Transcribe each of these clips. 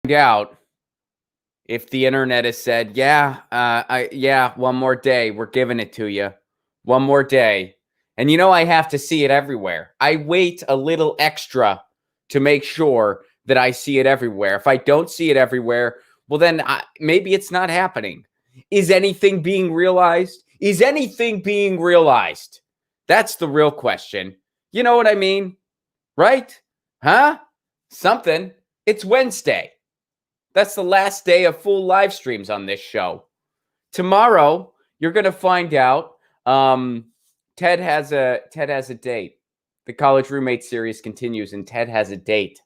Out if the internet has said, one more day, we're giving it to you. One more day. And I have to see it everywhere. I wait a little extra to make sure that I see it everywhere. If I don't see it everywhere, well, then maybe it's not happening. Is anything being realized? Is anything being realized? That's the real question. You know what I mean? Right? Huh? Something. It's Wednesday. That's the last day of full live streams on this show. Tomorrow, you're going to find out. Ted has a date. The College Roommate series continues, and Ted has a date.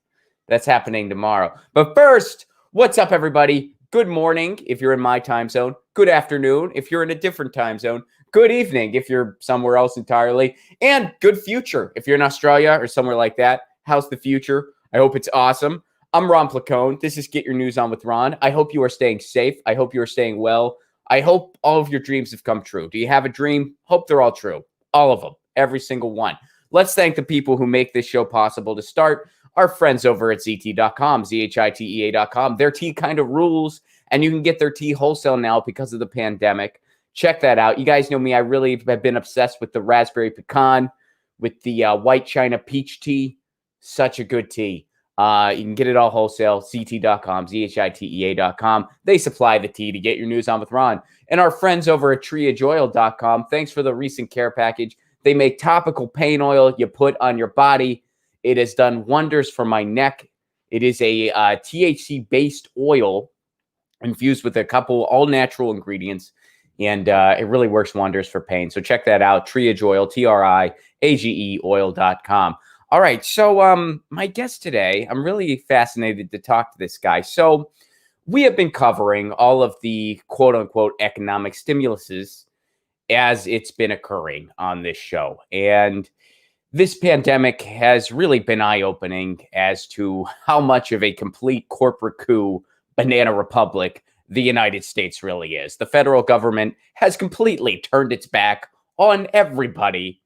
That's happening tomorrow. But first, what's up, everybody? Good morning if you're in my time zone. Good afternoon if you're in a different time zone. Good evening if you're somewhere else entirely. And good future if you're in Australia or somewhere like that. How's the future? I hope it's awesome. I'm Ron Placone. This is Get Your News On with Ron. I hope you are staying safe. I hope you are staying well. I hope all of your dreams have come true. Do you have a dream? Hope they're all true. All of them. Every single one. Let's thank the people who make this show possible. To start, our friends over at ZT.com, ZHITEA.com. Their tea kind of rules, and you can get their tea wholesale now because of the pandemic. Check that out. You guys know me. I really have been obsessed with the raspberry pecan, with the white China peach tea. Such a good tea. You can get it all wholesale, CT.com, ZHITEA.com. They supply the tea to Get Your News On with Ron. And our friends over at TreeAgeOil.com, thanks for the recent care package. They make topical pain oil you put on your body. It has done wonders for my neck. It is a THC-based oil infused with a couple all-natural ingredients, and it really works wonders for pain. So check that out, TreeAgeOil, TRIAGE oil.com. All right, so my guest today, I'm really fascinated to talk to this guy. So we have been covering all of the quote-unquote economic stimuluses as it's been occurring on this show. And this pandemic has really been eye-opening as to how much of a complete corporate coup, banana republic, the United States really is. The federal government has completely turned its back on everybody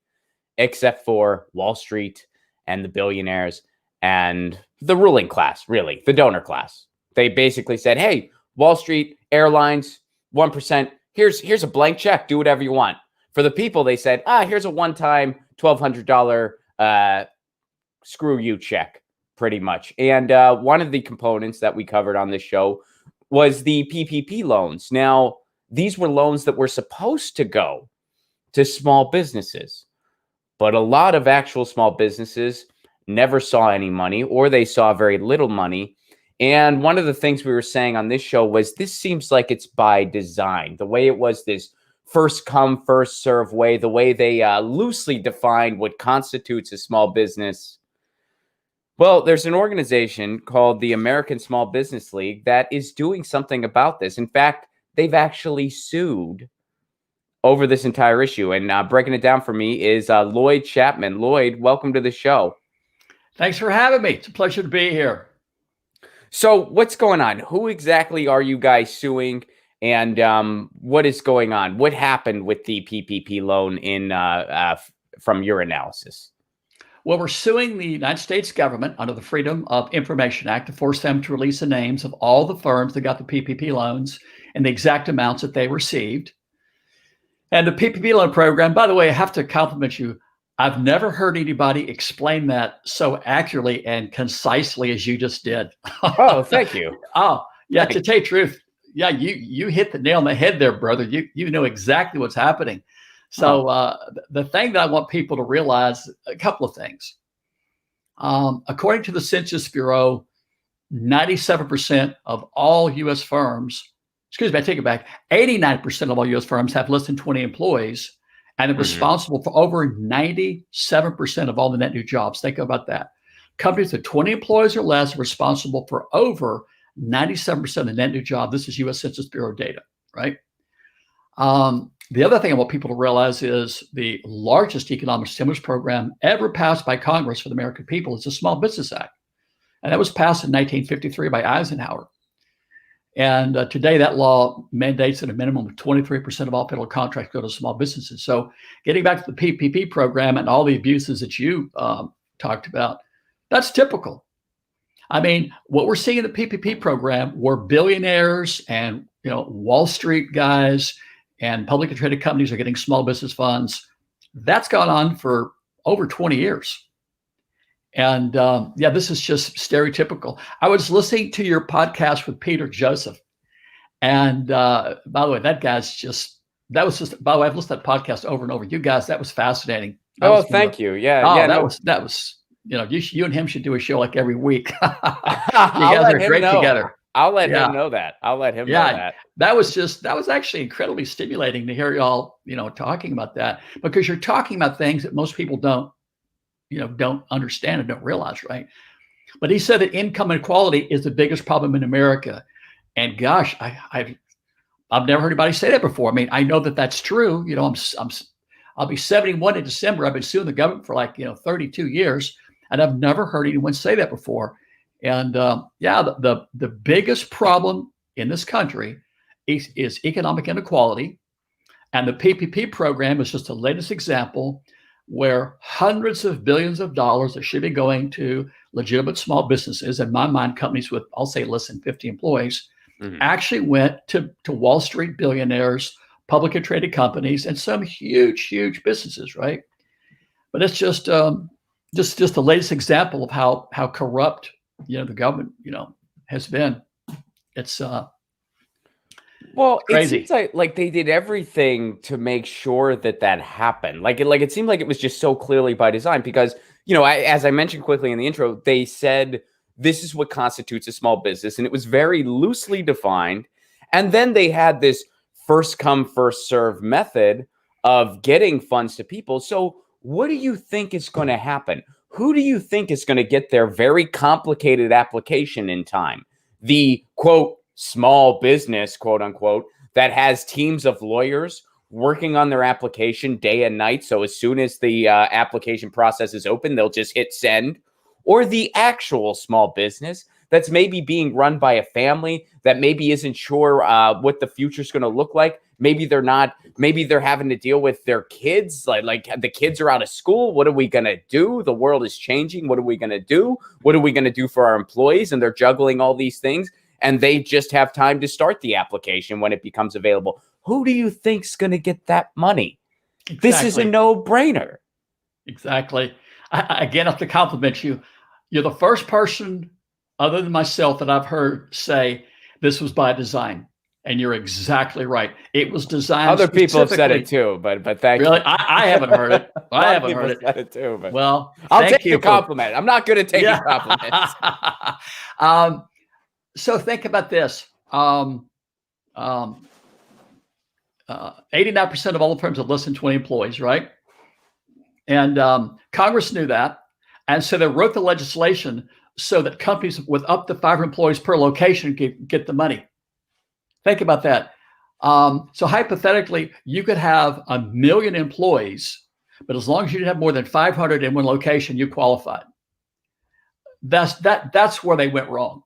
except for Wall Street and the billionaires and the ruling class, really, the donor class. They basically said, hey, Wall Street, airlines, 1%, here's a blank check, do whatever you want. For the people, they said, here's a one-time $1,200 screw you check, pretty much. And one of the components that we covered on this show was the PPP loans. Now, these were loans that were supposed to go to small businesses. But a lot of actual small businesses never saw any money, or they saw very little money. And one of the things we were saying on this show was this seems like it's by design. The way it was this first come, first serve way, the way they loosely defined what constitutes a small business. Well, there's an organization called the American Small Business League that is doing something about this. In fact, they've actually sued over this entire issue. And breaking it down for me is Lloyd Chapman. Lloyd, welcome to the show. Thanks for having me. It's a pleasure to be here. So what's going on? Who exactly are you guys suing? And what is going on? What happened with the PPP loan from your analysis? Well, we're suing the United States government under the Freedom of Information Act to force them to release the names of all the firms that got the PPP loans and the exact amounts that they received. And the PPP loan program, by the way, I have to compliment you. I've never heard anybody explain that so accurately and concisely as you just did. Oh, thank you. Oh, yeah. To tell you the truth, yeah, you hit the nail on the head there, brother. You know exactly what's happening. So the thing that I want people to realize, a couple of things. According to the Census Bureau, 97% of all U.S. firms, excuse me, I take it back, 89% of all U.S. firms have less than 20 employees, and they're responsible for over 97% of all the net new jobs. Think about that. Companies with 20 employees or less are responsible for over 97% of the net new job. This is U.S. Census Bureau data, right? The other thing I want people to realize is the largest economic stimulus program ever passed by Congress for the American people is the Small Business Act. And that was passed in 1953 by Eisenhower. And today that law mandates that a minimum of 23% of all federal contracts go to small businesses. So getting back to the PPP program and all the abuses that you talked about, that's typical. I mean, what we're seeing in the PPP program where billionaires and Wall Street guys and publicly traded companies are getting small business funds, that's gone on for over 20 years. And this is just stereotypical. I was listening to your podcast with Peter Joseph. And by the way, that guy's by the way, I've listened to that podcast over and over. You guys, that was fascinating. Thank you. Yeah. That was, you and him should do a show like every week. You guys are great together. I'll let him know that. I'll let him know that. That was actually incredibly stimulating to hear y'all, talking about that, because you're talking about things that most people don't understand and don't realize, right? But he said that income inequality is the biggest problem in America. And gosh, I've never heard anybody say that before. I mean, I know that that's true. I'll be 71 in December. I've been suing the government for 32 years, and I've never heard anyone say that before. And the biggest problem in this country is economic inequality. And the PPP program is just the latest example where hundreds of billions of dollars that should be going to legitimate small businesses, in my mind, companies with, I'll say, less than 50 employees, actually went to Wall Street billionaires, publicly traded companies, and some huge, huge businesses, right? But it's just the latest example of how corrupt the government has been. It's crazy. It seems like they did everything to make sure that happened. It seemed like it was just so clearly by design, because as I mentioned quickly in the intro, they said this is what constitutes a small business, and it was very loosely defined. And then they had this first come, first serve method of getting funds to people. So what do you think is going to happen? Who do you think is going to get their very complicated application in time? The quote, small business, quote unquote, that has teams of lawyers working on their application day and night. So as soon as the application process is open, they'll just hit send. Or the actual small business that's maybe being run by a family that maybe isn't sure what the future is going to look like. Maybe they're not. Maybe they're having to deal with their kids. Like the kids are out of school. What are we going to do? The world is changing. What are we going to do? What are we going to do for our employees? And they're juggling all these things. And they just have time to start the application when it becomes available. Who do you think's going to get that money? Exactly. This is a no-brainer. Exactly. I again have to compliment you. You're the first person other than myself that I've heard say this was by design. And you're exactly right. It was designed. Other people have said it too, but thank you. Really? I haven't heard it. I haven't heard it. Said it too, but well, I'll take the compliment. I'm not good at taking compliments. So think about this. 89% of all the firms have less than 20 employees, right? And Congress knew that. And so they wrote the legislation so that companies with up to 5 employees per location get the money. Think about that. So hypothetically, you could have 1 million employees, but as long as you didn't have more than 500 in one location, you qualified. That's where they went wrong.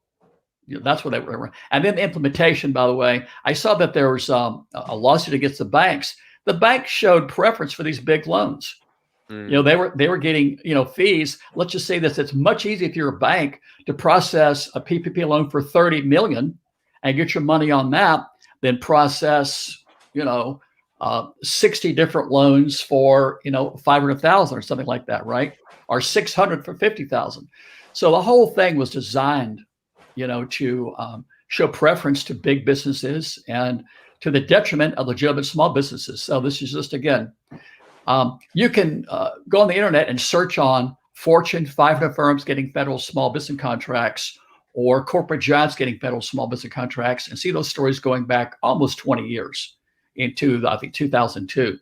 That's where they went wrong. And then the implementation, by the way, I saw that there was a lawsuit against the banks. The banks showed preference for these big loans. They were getting fees. Let's just say this: it's much easier if you're a bank to process a PPP loan for 30 million and get your money on that than process 60 different loans for 500,000 or something like that, right? Or 600 for 50,000. So the whole thing was designed to show preference to big businesses and to the detriment of legitimate small businesses. So this is just, again, you can go on the internet and search on Fortune 500 firms getting federal small business contracts or corporate giants getting federal small business contracts and see those stories going back almost 20 years into, I think, 2002.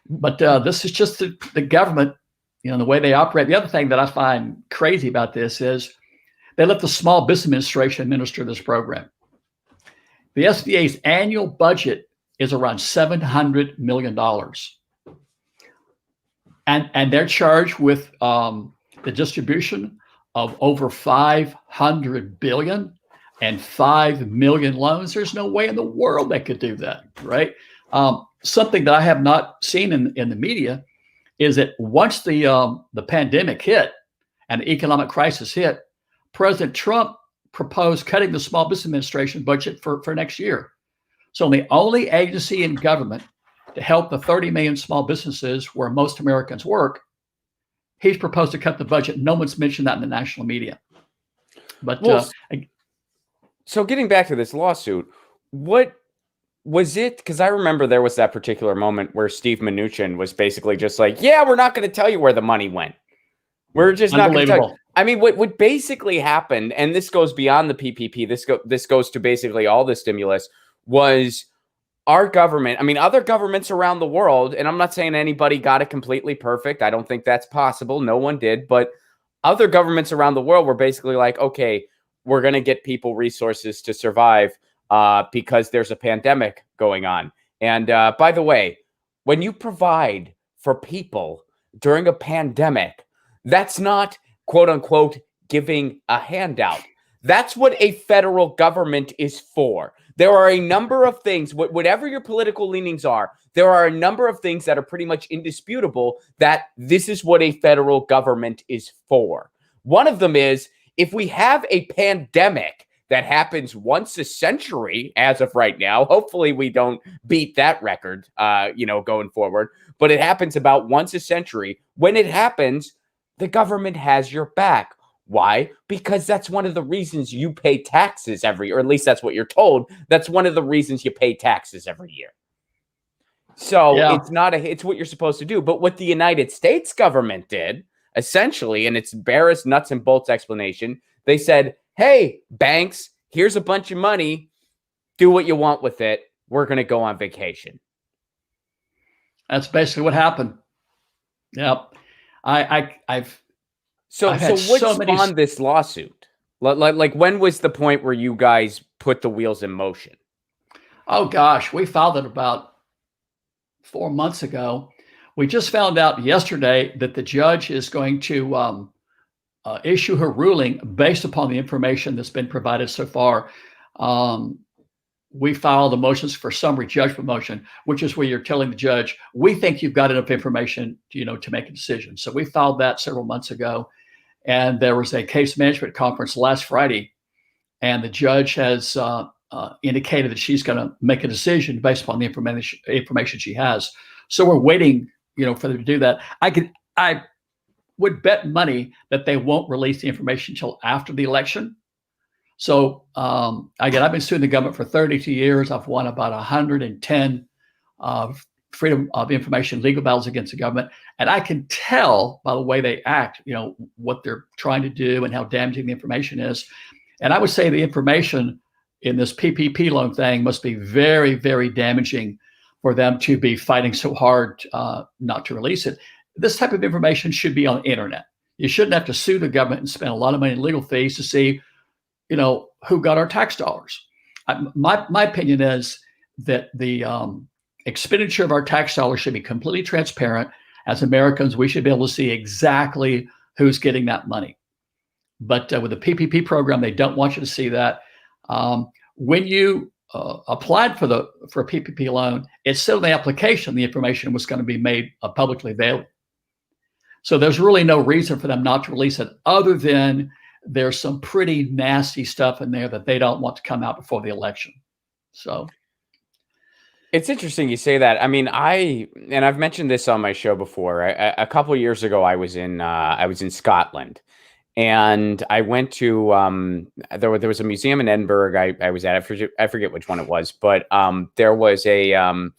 But this is just the government, the way they operate. The other thing that I find crazy about this is they let the Small Business Administration administer this program. The SBA's annual budget is around $700 million. And they're charged with the distribution of over 500 billion and 5 million loans. There's no way in the world they could do that, right? Something that I have not seen in the media is that once the pandemic hit and the economic crisis hit, President Trump proposed cutting the Small Business Administration budget for next year. So the only agency in government to help the 30 million small businesses where most Americans work, he's proposed to cut the budget. No one's mentioned that in the national media. But well, so getting back to this lawsuit, what was it? Because I remember there was that particular moment where Steve Mnuchin was basically just like, yeah, we're not going to tell you where the money went. We're just not going to tell you. I mean, what basically happened, and this goes beyond the PPP, this goes to basically all the stimulus, was our government, I mean, other governments around the world, and I'm not saying anybody got it completely perfect. I don't think that's possible. No one did. But other governments around the world were basically like, okay, we're going to get people resources to survive because there's a pandemic going on. And by the way, when you provide for people during a pandemic, that's not, quote unquote, giving a handout. That's what a federal government is for. There are a number of things, whatever your political leanings are, there are a number of things that are pretty much indisputable that this is what a federal government is for. One of them is, if we have a pandemic that happens once a century, as of right now, hopefully we don't beat that record, going forward, but it happens about once a century. When it happens, the government has your back. Why? Because that's one of the reasons you pay taxes or at least that's what you're told. That's one of the reasons you pay taxes every year. So it's what you're supposed to do. But what the United States government did, essentially, and it's barest nuts and bolts explanation, they said, hey, banks, here's a bunch of money. Do what you want with it. We're going to go on vacation. That's basically what happened. Yep. So what spawned this lawsuit? Like when was the point where you guys put the wheels in motion? Oh gosh, we filed it about 4 months ago. We just found out yesterday that the judge is going to issue her ruling based upon the information that's been provided so far. We filed the motions for summary judgment motion, which is where you're telling the judge, we think you've got enough information, to make a decision. So we filed that several months ago, and there was a case management conference last Friday, and the judge has indicated that she's going to make a decision based upon the information she has. So we're waiting, for them to do that. I would bet money that they won't release the information until after the election. So again, I've been suing the government for 32 years. I've won about 110 freedom of information legal battles against the government. And I can tell by the way they act, what they're trying to do and how damaging the information is. And I would say the information in this PPP loan thing must be very, very damaging for them to be fighting so hard not to release it. This type of information should be on the internet. You shouldn't have to sue the government and spend a lot of money in legal fees to see who got our tax dollars. My opinion is that the expenditure of our tax dollars should be completely transparent. As Americans, we should be able to see exactly who's getting that money. But with the PPP program, they don't want you to see that. When you applied for a PPP loan, it said in the application the information was going to be made publicly available. So there's really no reason for them not to release it, other than there's some pretty nasty stuff in there that they don't want to come out before the election. So it's interesting you say that. I mean, I've mentioned this on my show before. A couple of years ago, I was in Scotland, and I went to there was a museum in Edinburgh I was at. I forget which one it was, but there was a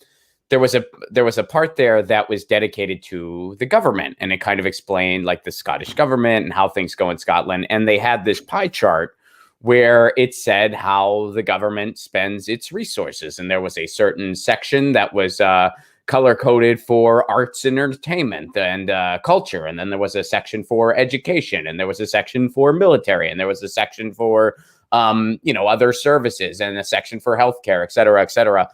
part there that was dedicated to the government, and it kind of explained like the Scottish government and how things go in Scotland. And they had this pie chart where it said how the government spends its resources. And there was a certain section that was color coded for arts and entertainment and culture. And then there was a section for education, and there was a section for military, and there was a section for, other services, and a section for healthcare, et cetera, et cetera.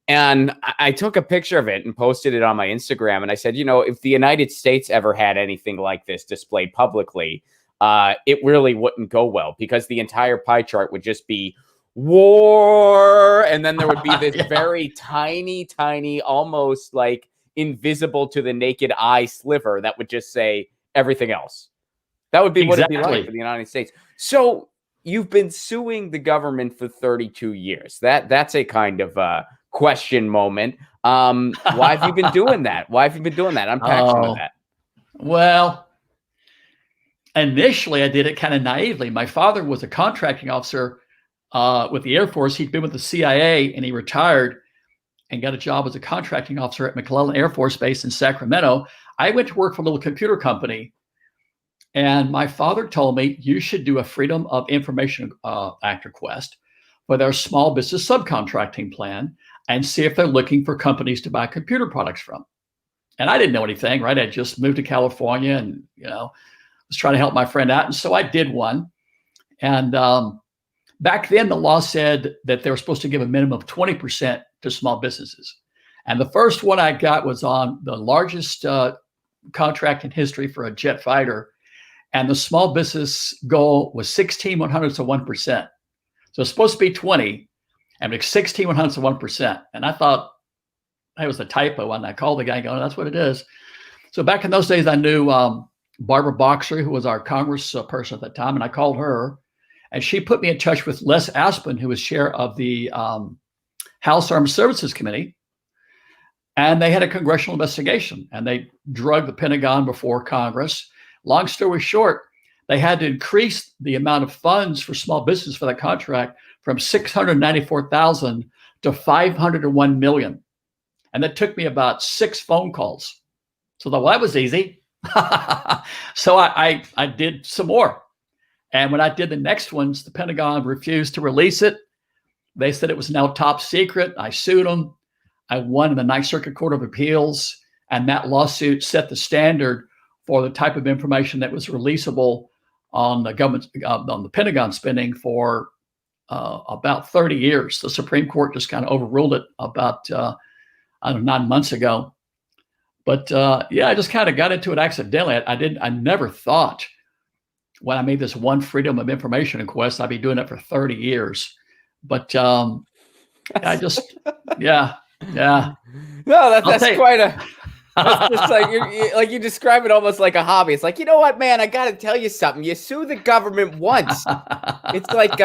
And I took a picture of it and posted it on my Instagram. And I said, if the United States ever had anything like this displayed publicly, it really wouldn't go well, because the entire pie chart would just be war. And then there would be this very tiny, almost like invisible to the naked eye sliver that would just say everything else. That would be what it'd be like Exactly. for the United States. So you've been suing the government for 32 years. That's a kind of question moment. Why have you been doing that? Why have you been doing that? Unpack some of that. Well, initially I did it kind of naively. My father was a contracting officer with the Air Force. He'd been with the CIA and he retired and got a job as a contracting officer at McClellan Air Force Base in Sacramento. I went to work for a little computer company. And my father told me, you should do a Freedom of Information Act request for their small business subcontracting plan and see if they're looking for companies to buy computer products from. And I didn't know anything, right? I just moved to California and, was trying to help my friend out. And so I did one. And back then, the law said that they were supposed to give a minimum of 20% to small businesses. And the first one I got was on the largest contract in history for a jet fighter. And the small business goal was 16/100ths of 1%. So it's supposed to be 20, and it's 16/100ths of 1%. And I thought it was a typo, and I called the guy going, that's what it is. So back in those days, I knew Barbara Boxer, who was our Congress person at the time, and I called her, and she put me in touch with Les Aspin, who was chair of the House Armed Services Committee. And they had a congressional investigation, and they drugged the Pentagon before Congress. Long story short, they had to increase the amount of funds for small business for that contract from $694,000 to $501 million. And that took me about 6 phone calls. So that was easy. So I did some more. And when I did the next ones, the Pentagon refused to release it. They said it was now top secret. I sued them. I won in the Ninth Circuit Court of Appeals. And that lawsuit set the standard for the type of information that was releasable on the government, on the Pentagon spending for about 30 years. The Supreme Court just kind of overruled it about 9 months ago. But I just kind of got into it accidentally. I never thought when I made this one Freedom of Information request, I'd be doing it for 30 years. But I just, yeah. No, that's quite a. It's just like you describe it almost like a hobby. It's like, you know what, man, I got to tell you something. You sue the government once. It's like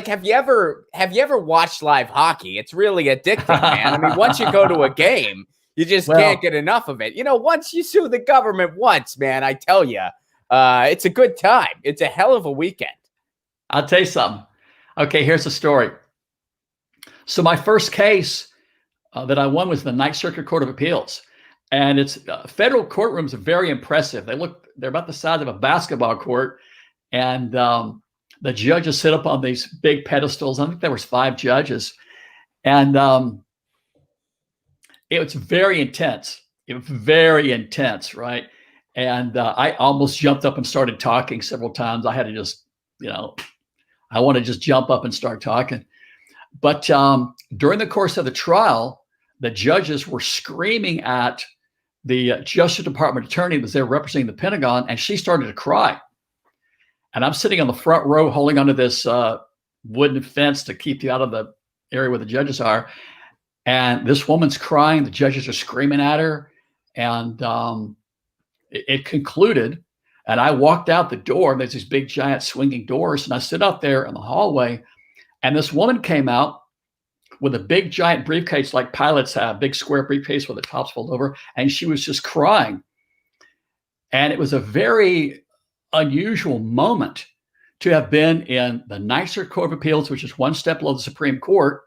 have you ever watched live hockey? It's really addicting, man. I mean, once you go to a game, you just can't get enough of it. Once you sue the government once, man, I tell you, it's a good time. It's a hell of a weekend. I'll tell you something. Okay, here's the story. So my first case that I won was the Ninth Circuit Court of Appeals. And it's federal courtrooms are very impressive. They're about the size of a basketball court. And the judges sit up on these big pedestals. I think there was 5 judges. And it was very intense. It was very intense, right? And I almost jumped up and started talking several times. I had to just, I want to just jump up and start talking. But during the course of the trial, the judges were screaming at the Justice Department attorney that was there representing the Pentagon, and she started to cry. And I'm sitting on the front row holding onto this wooden fence to keep you out of the area where the judges are. And this woman's crying. The judges are screaming at her. And it concluded. And I walked out the door. And there's these big, giant swinging doors. And I stood out there in the hallway. And this woman came out with a big, giant briefcase like pilots have, big square briefcase with the tops folded over. And she was just crying. And it was a very unusual moment to have been in the Ninth Circuit Court of Appeals, which is one step below the Supreme Court.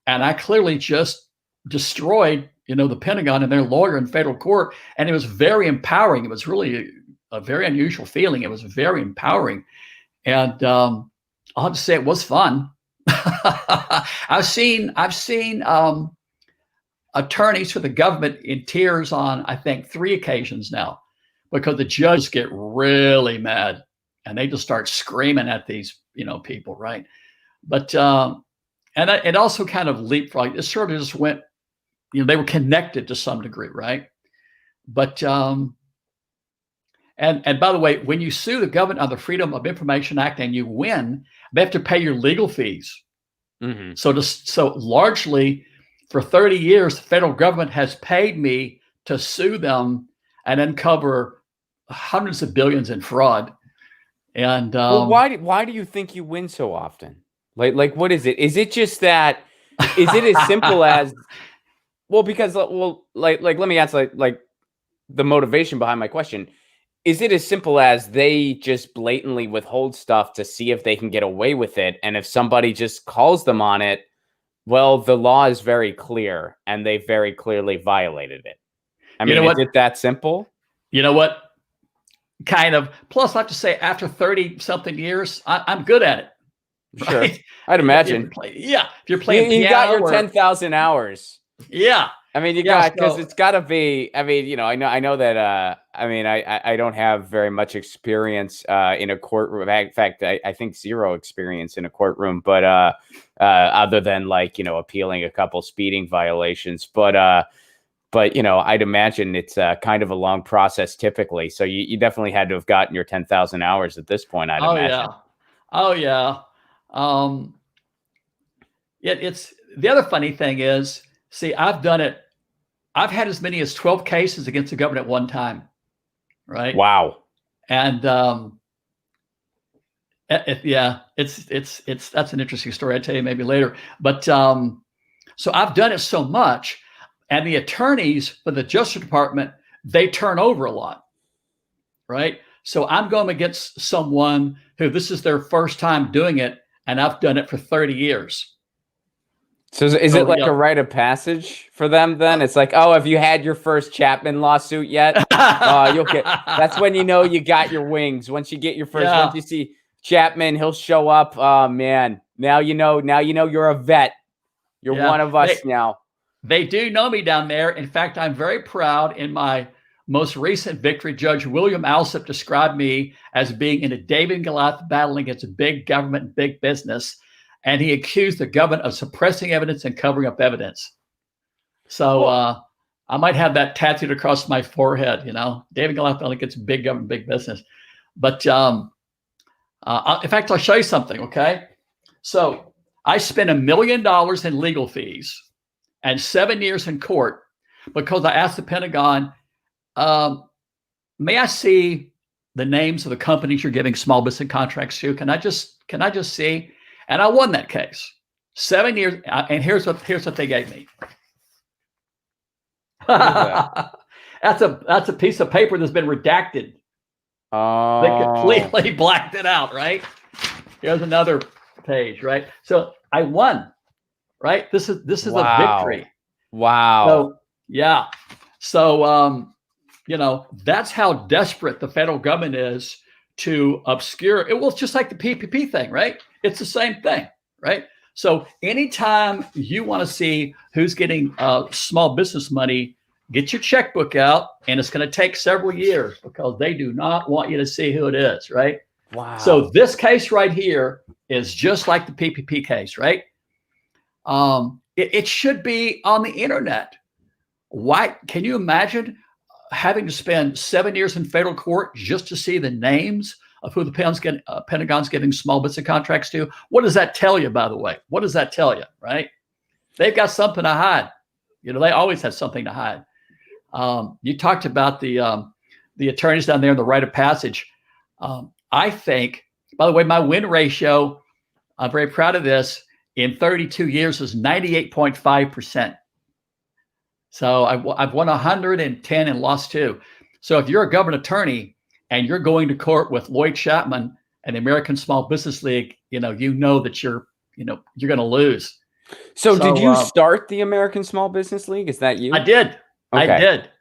And I clearly just destroyed, the Pentagon and their lawyer in federal court. And it was very empowering. It was really a very unusual feeling. It was very empowering. And I'll have to say it was fun. I've seen attorneys for the government in tears on, I think, 3 occasions now, because the judges get really mad and they just start screaming at these, people, right? But and it also kind of leapfrogged. It sort of just went, they were connected to some degree, right? But and by the way, when you sue the government on the Freedom of Information Act and you win, they have to pay your legal fees. Mm-hmm. So largely for 30 years, the federal government has paid me to sue them and uncover hundreds of billions in fraud. And Well, why do you think you win so often? Like what is it? Is it just that? Is it as simple as? Well, because like let me answer like the motivation behind my question. Is it as simple as they just blatantly withhold stuff to see if they can get away with it, and if somebody just calls them on it, well, the law is very clear, and they very clearly violated it. I mean, is it that simple? You know what? Kind of. Plus, I have to say, after 30 something years, I'm good at it. Right? Sure, I'd imagine. If you're playing you got piano your 10,000 hours. Yeah. I mean, you got, because it's got to be. I mean, you know, I know that. I mean, I don't have very much experience in a courtroom. In fact, I think zero experience in a courtroom. But other than like, you know, appealing a couple speeding violations. But you know, I'd imagine it's kind of a long process typically. So you definitely had to have gotten your 10,000 hours at this point. I'd imagine. Oh yeah. It's the other funny thing is, see, I've done it. I've had as many as 12 cases against the government at one time. Right. Wow. And that's an interesting story. I'll tell you maybe later. But so I've done it so much, and the attorneys for the Justice Department, they turn over a lot. Right. So I'm going against someone who this is their first time doing it, and I've done it for 30 years. So is it like a rite of passage for them then? It's like, oh, have you had your first Chapman lawsuit yet? You'll get. That's when you know you got your wings. Once you get your first, once you see Chapman, he'll show up. Oh man, now you know you're a vet. You're one of us now. They do know me down there. In fact, I'm very proud. In my most recent victory, Judge William Alsop described me as being in a David and Goliath battle against a big government and big business. And he accused the government of suppressing evidence and covering up evidence. So I might have that tattooed across my forehead, you know, David and Goliath battle against big government, big business. But in fact, I'll show you something, okay? So I spent $1 million in legal fees and 7 years in court because I asked the Pentagon, may I see the names of the companies you're giving small business contracts to? Can I just see? And I won that case. 7 years. And here's what they gave me. That's a piece of paper that's been redacted. Oh. They completely blacked it out, right? Here's another page, right? So I won, right? This is a victory. Wow. So yeah. So you know, that's how desperate the federal government is to obscure it. Well, it's just like the PPP thing, right? It's the same thing, right? So anytime you want to see who's getting small business money, get your checkbook out, and it's going to take several years because they do not want you to see who it is, right? Wow. So this case right here is just like the PPP case, right? It should be on the internet. Why? Can you imagine having to spend 7 years in federal court just to see the names of who the Pentagon's giving small business contracts to? What does that tell you, by the way? What does that tell you, right? They've got something to hide. You know, they always have something to hide. You talked about the attorneys down there in the rite of passage. I think, by the way, my win ratio, I'm very proud of this, in 32 years is 98.5%. So I've won 110 and lost 2. So if you're a government attorney and you're going to court with Lloyd Chapman and the American Small Business League, you know that you're going to lose. So did you start the American Small Business League? Is that you? I did. Okay. I did.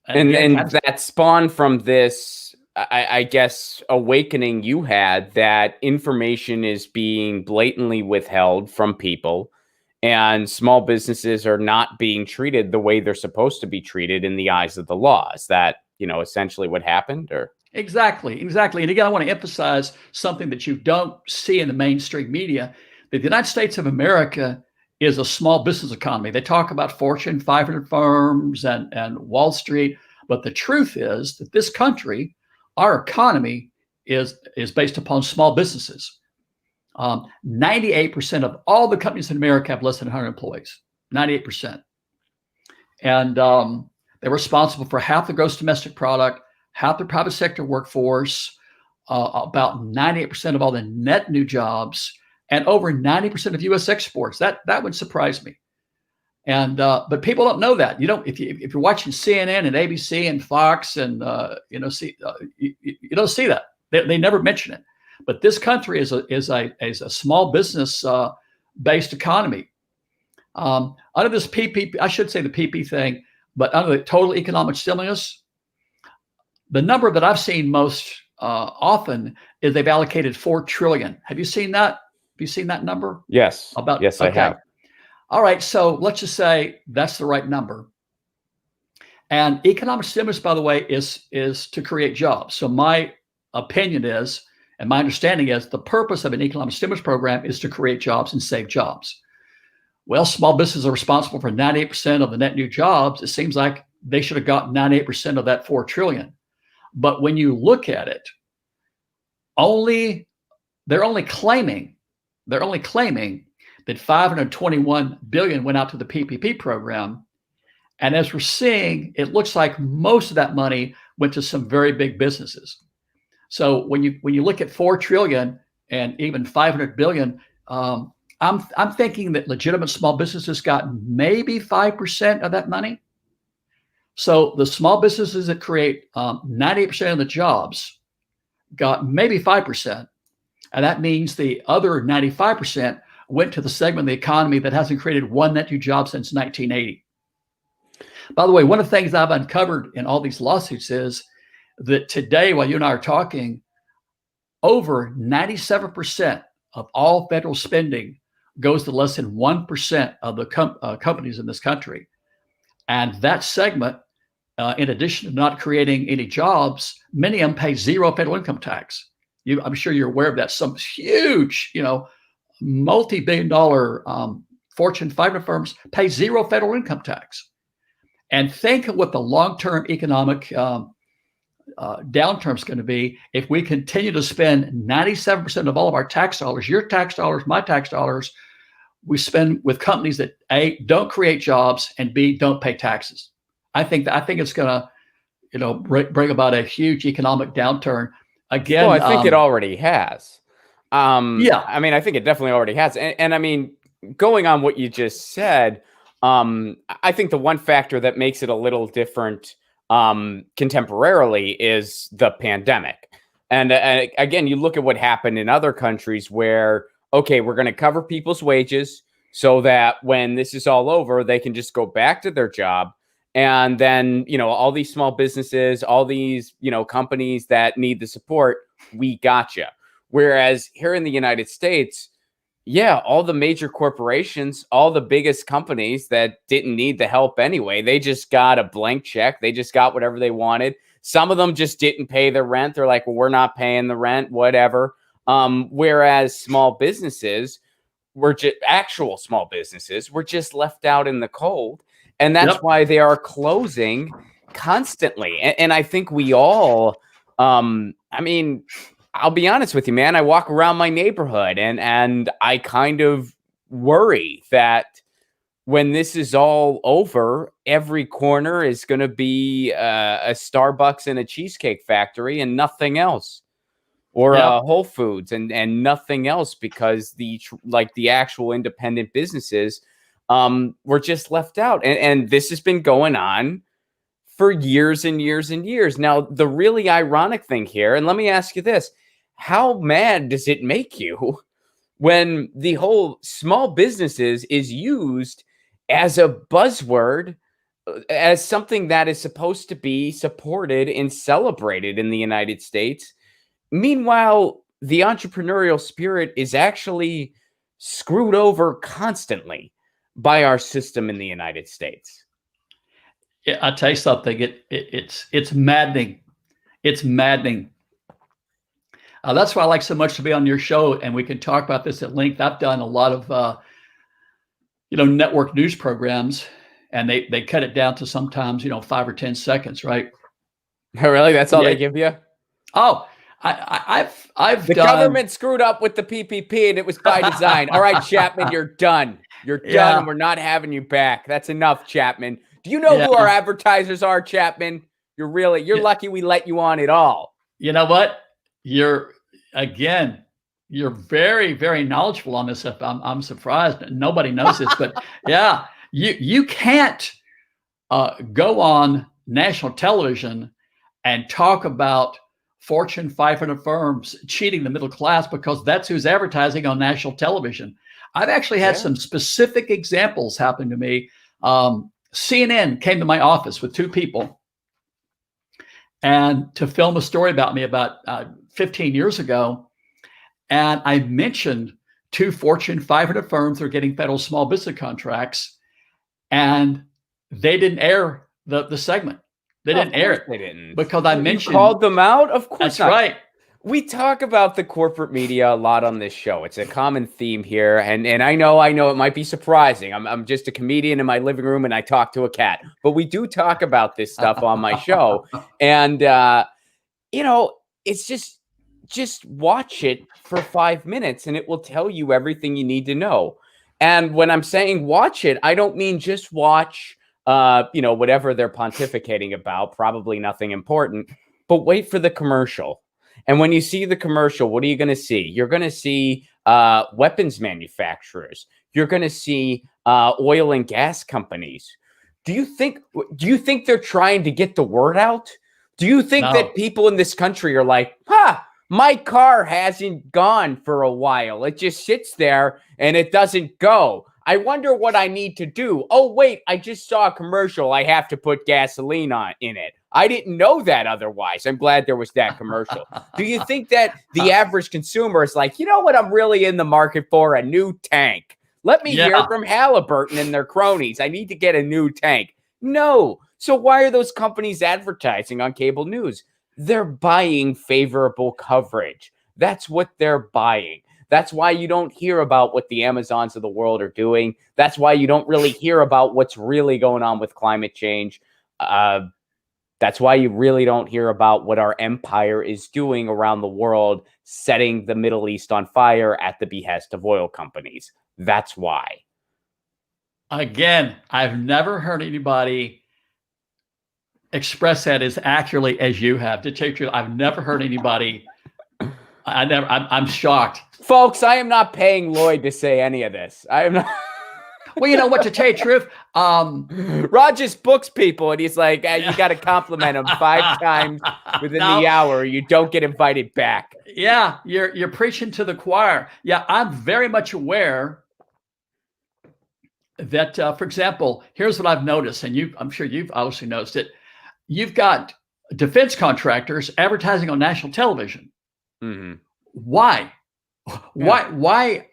And that spawned from this, I guess, awakening you had that information is being blatantly withheld from people. And small businesses are not being treated the way they're supposed to be treated in the eyes of the law. Is that, essentially what happened? Or Exactly. And again, I want to emphasize something that you don't see in the mainstream media, that the United States of America is a small business economy. They talk about Fortune 500 firms and Wall Street, but the truth is that this country, our economy is based upon small businesses. 98% of all the companies in America have less than 100 employees, 98%. And they're responsible for half the gross domestic product, half the private sector workforce, about 98% of all the net new jobs and over 90% of U.S. exports. That would surprise me. And but people don't know that. You don't if you're watching CNN and ABC and Fox and you don't see that. They never mention it. But this country is a small business based economy. Under this PPP, I should say the PP thing, but under the total economic stimulus, the number that I've seen most often is they've allocated $4 trillion. Have you seen that? Have you seen that number? Yes. Yes, I have. All right. So let's just say that's the right number. And economic stimulus, by the way, is to create jobs. So my opinion is, and my understanding is, the purpose of an economic stimulus program is to create jobs and save jobs. Well, small businesses are responsible for 98% of the net new jobs. It seems like they should have gotten 98% of that $4 trillion. But when you look at it, they're only claiming that $521 billion went out to the PPP program. And as we're seeing, it looks like most of that money went to some very big businesses. So when you look at $4 trillion and even $500 billion, I'm thinking that legitimate small businesses got maybe 5% of that money. So the small businesses that create 98% of the jobs got maybe 5%. And that means the other 95% went to the segment of the economy that hasn't created one net new job since 1980. By the way, one of the things I've uncovered in all these lawsuits is that today, while you and I are talking, over 97% of all federal spending goes to less than 1% of the companies in this country. And that segment, in addition to not creating any jobs, many of them pay zero federal income tax. I'm sure you're aware of that. Some huge, multi-billion-dollar Fortune 500 firms pay zero federal income tax. And think of what the long-term economic downturn is going to be if we continue to spend 97% of all of our tax dollars, your tax dollars, my tax dollars, we spend with companies that A, don't create jobs, and B, don't pay taxes. I think it's going to, bring about a huge economic downturn. Again, well, I think it already has. Yeah. I mean, I think it definitely already has. And I mean, going on what you just said, I think the one factor that makes it a little different contemporarily is the pandemic. And again, you look at what happened in other countries where, okay, we're going to cover people's wages so that when this is all over, they can just go back to their job. And then, all these small businesses, all these, companies that need the support, we gotcha. Whereas here in the United States, yeah, all the major corporations, all the biggest companies that didn't need the help anyway, they just got a blank check. They just got whatever they wanted. Some of them just didn't pay their rent. They're like, well, we're not paying the rent, whatever. Whereas small businesses actual small businesses were just left out in the cold. And that's why they are closing constantly. And I think we all, I mean, I'll be honest with you, man. I walk around my neighborhood and I kind of worry that when this is all over, every corner is going to be a Starbucks and a Cheesecake Factory and nothing else, or Whole Foods and nothing else, because the actual independent businesses were just left out. And this has been going on for years and years and years. Now, the really ironic thing here, and let me ask you this, how mad does it make you when the whole small businesses is used as a buzzword, as something that is supposed to be supported and celebrated in the United States? Meanwhile, the entrepreneurial spirit is actually screwed over constantly by our system in the United States. I'll tell you something. It's maddening. It's maddening. That's why I like so much to be on your show, and we can talk about this at length. I've done a lot of, network news programs, and they cut it down to sometimes, 5 or 10 seconds, right? Oh, really? That's all they give you? Oh, I've the government screwed up with the PPP, and it was by design. All right, Chapman, you're done. You're done, and we're not having you back. That's enough, Chapman. Do you know who our advertisers are, Chapman? You're lucky we let you on at all. You know what? you're again, you're very, very knowledgeable on this stuff. I'm surprised nobody knows this, but yeah, you can't go on national television and talk about Fortune 500 firms cheating the middle class, because that's who's advertising on national television. I've actually had some specific examples happen to me. CNN came to my office with two people and to film a story about me about 15 years ago. And I mentioned two Fortune 500 firms that are getting federal small business contracts, and they didn't air the segment. They didn't air it. They didn't, because I mentioned. You called them out? Of course. That's not. right. We talk about the corporate media a lot on this show. It's a common theme here. And I know it might be surprising. I'm just a comedian in my living room and I talk to a cat. But we do talk about this stuff on my show. And, it's just watch it for 5 minutes and it will tell you everything you need to know. And when I'm saying watch it, I don't mean just watch, whatever they're pontificating about, probably nothing important, but wait for the commercial. And when you see the commercial, what are you going to see? You're going to see weapons manufacturers. You're going to see oil and gas companies. Do you think they're trying to get the word out? Do you think that people in this country are like, my car hasn't gone for a while. It just sits there and it doesn't go. I wonder what I need to do. Oh, wait, I just saw a commercial. I have to put gasoline in it. I didn't know that otherwise. I'm glad there was that commercial. Do you think that the average consumer is like, you know what I'm really in the market for? A new tank. Let me hear from Halliburton and their cronies. I need to get a new tank. No. So why are those companies advertising on cable news? They're buying favorable coverage. That's what they're buying. That's why you don't hear about what the Amazons of the world are doing. That's why you don't really hear about what's really going on with climate change. That's why you really don't hear about what our empire is doing around the world, setting the Middle East on fire at the behest of oil companies. That's why. Again, I've never heard anybody express that as accurately as you have. To tell you the truth, I've never heard anybody. I'm shocked. Folks, I am not paying Lloyd to say any of this. I am not. Well, you know what, to tell you the truth, Rod just books people and he's like, you got to compliment him 5 times within the hour. You don't get invited back. Yeah, you're preaching to the choir. Yeah, I'm very much aware that, for example, here's what I've noticed, and I'm sure you've obviously noticed it. You've got defense contractors advertising on national television. Mm-hmm. Why? Why?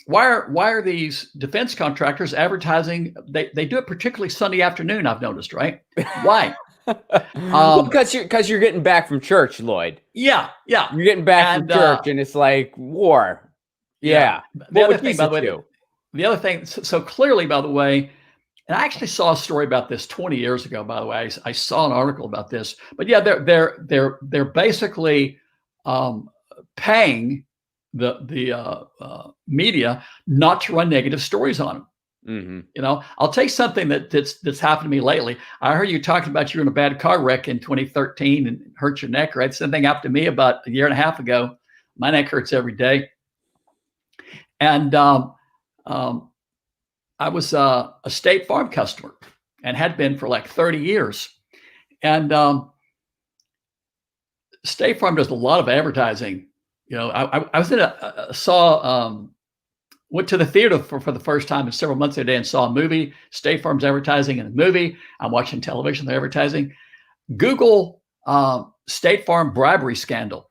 Why are these defense contractors advertising? They do it particularly Sunday afternoon, I've noticed, right? Why? Because you're getting back from church, Lloyd. Yeah. You're getting back from church, and it's like war. Yeah. The other thing, by the way, the other thing. So clearly, by the way, and I actually saw a story about this 20 years ago. By the way, I saw an article about this. But yeah, they're basically paying the media not to run negative stories on them. Mm-hmm. I'll tell you something that's happened to me lately. I heard you talking about you were in a bad car wreck in 2013 and hurt your neck, right? Something happened to me about a year and a half ago. My neck hurts every day. And I was a State Farm customer and had been for like 30 years. And State Farm does a lot of advertising. I was went to the theater for the first time in several months the other day and saw a movie. State Farm's advertising in a movie. I'm watching television, they're advertising. Google State Farm bribery scandal.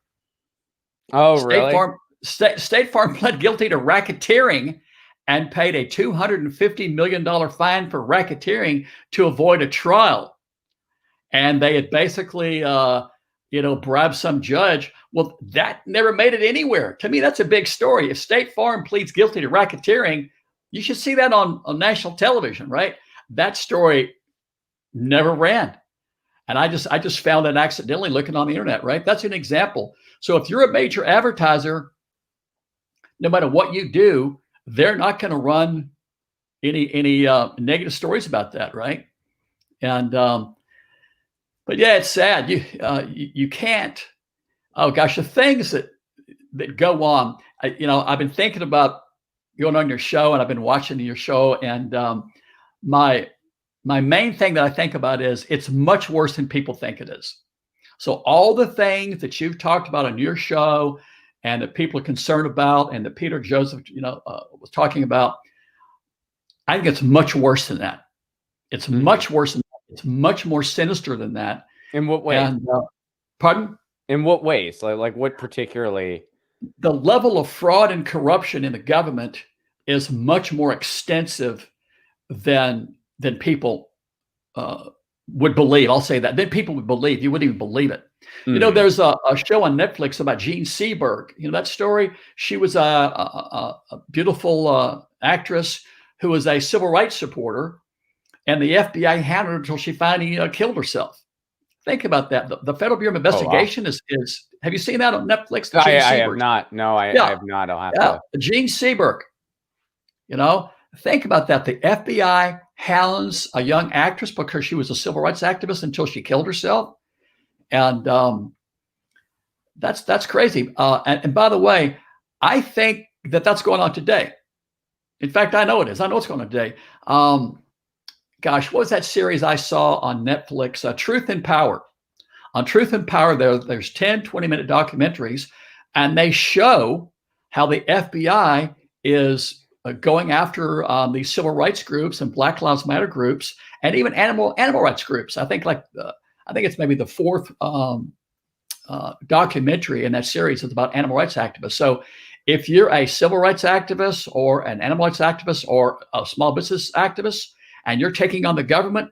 Oh, really? State Farm pled guilty to racketeering and paid a $250 million fine for racketeering to avoid a trial. And they had basically, bribed some judge. Well, that never made it anywhere. To me, that's a big story. If State Farm pleads guilty to racketeering, you should see that on national television, right? That story never ran. And I just found it accidentally looking on the internet, right? That's an example. So if you're a major advertiser, no matter what you do, they're not going to run any negative stories about that, right? And but yeah, it's sad. You can't Oh gosh, the things that go on. I've been thinking about going on your show, and I've been watching your show, and my main thing that I think about is it's much worse than people think it is. So all the things that you've talked about on your show, and that people are concerned about, and that Peter Joseph, was talking about, I think it's much worse than that. It's much worse than that. It's much more sinister than that. In what way? And pardon? In what ways? Like what particularly? The level of fraud and corruption in the government is much more extensive than people would believe. I'll say that. Than people would believe. You wouldn't even believe it. There's a show on Netflix about Jean Seberg. You know that story? She was a beautiful actress who was a civil rights supporter, and the FBI hounded her until she finally killed herself. Think about that. The Federal Bureau of Investigation is. Have you seen that on Netflix? I have not. No, I have not. I'll have to. Jean Seberg. Think about that. The FBI hounds a young actress because she was a civil rights activist until she killed herself, and that's crazy. And by the way, I think that's going on today. In fact, I know it is. I know what's going on today. Gosh, what was that series I saw on Netflix? Truth and Power. On Truth and Power, there's 10, 20-minute documentaries, and they show how the FBI is going after these civil rights groups and Black Lives Matter groups, and even animal rights groups. I think it's maybe the fourth documentary in that series is about animal rights activists. So if you're a civil rights activist or an animal rights activist or a small business activist, and you're taking on the government,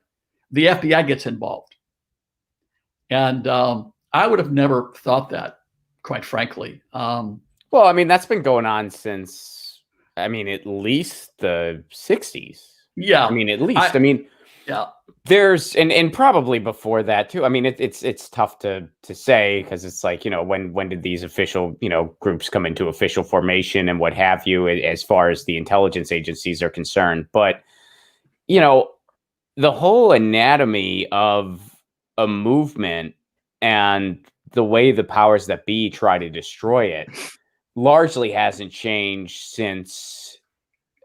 the FBI gets involved. And I would have never thought that, quite frankly. Well, I mean, that's been going on since, at least the 60s. Yeah. At least. Yeah. There's, and probably before that too. It's tough to say, because it's like, when did these official, groups come into official formation and what have you, as far as the intelligence agencies are concerned. But the whole anatomy of a movement and the way the powers that be try to destroy it largely hasn't changed since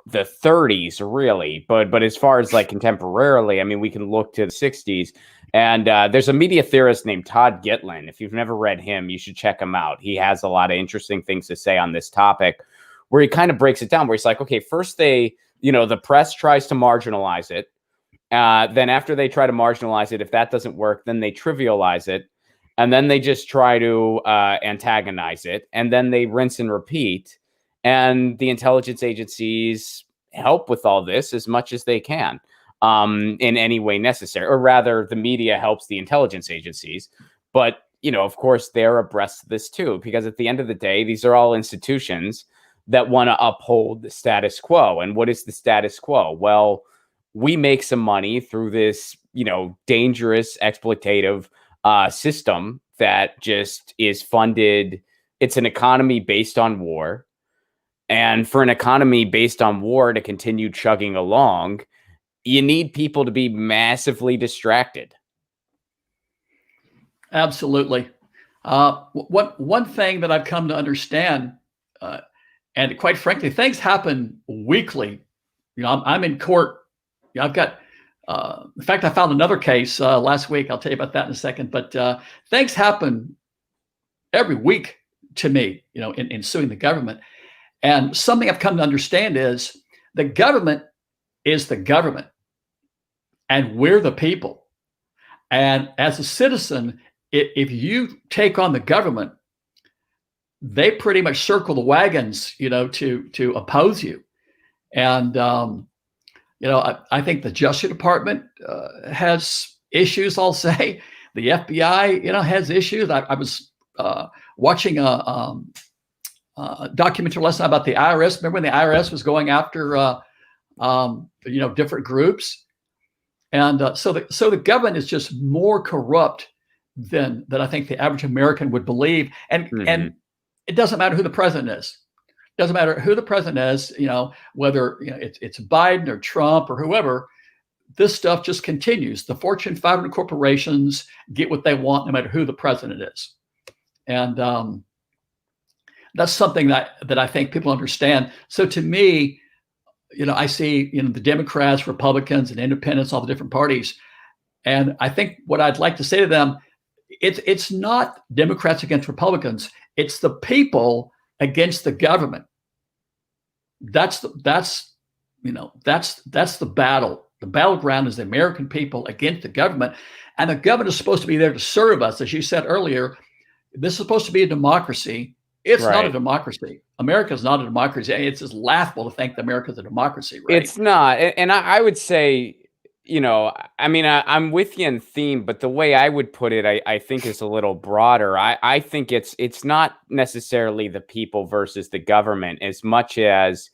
the 30s, really. But as far as like contemporarily, we can look to the 60s. And there's a media theorist named Todd Gitlin. If you've never read him, you should check him out. He has a lot of interesting things to say on this topic, where he kind of breaks it down, where he's like, okay, first the press tries to marginalize it. Then after they try to marginalize it, if that doesn't work, then they trivialize it. And then they just try to antagonize it. And then they rinse and repeat. And the intelligence agencies help with all this as much as they can in any way necessary. Or rather, the media helps the intelligence agencies. But, of course, they're abreast of this too. Because at the end of the day, these are all institutions that want to uphold the status quo. And what is the status quo? Well, we make some money through this, dangerous, exploitative system that just is funded. It's an economy based on war. And for an economy based on war to continue chugging along, you need people to be massively distracted. Absolutely. One thing that I've come to understand, and quite frankly, things happen weekly. I'm in court. I've got, in fact, I found another case last week. I'll tell you about that in a second. But things happen every week to me, in suing the government. And something I've come to understand is the government is the government, and we're the people. And as a citizen, if you take on the government, they pretty much circle the wagons, to oppose you. And I think the Justice Department has issues. I'll say the FBI, has issues. I was watching a documentary last night about the IRS. Remember when the IRS was going after, different groups, and so the government is just more corrupt than I think the average American would believe. And and it doesn't matter who the president is. Doesn't matter who the president is, whether it's Biden or Trump or whoever, this stuff just continues. The Fortune 500 corporations get what they want no matter who the president is. And that's something that I think people understand. So to me, I see, the Democrats, Republicans, and independents, all the different parties. And I think what I'd like to say to them, it's not Democrats against Republicans. It's the people against the government. That's the battle. The battleground is the American people against the government. And the government is supposed to be there to serve us. As you said earlier, this is supposed to be a democracy. It's not a democracy. America is not a democracy. It's just laughable to think that America is a democracy, right? It's not. And I would say, I'm with you in theme, but the way I would put it, I think is a little broader. I think it's not necessarily the people versus the government as much as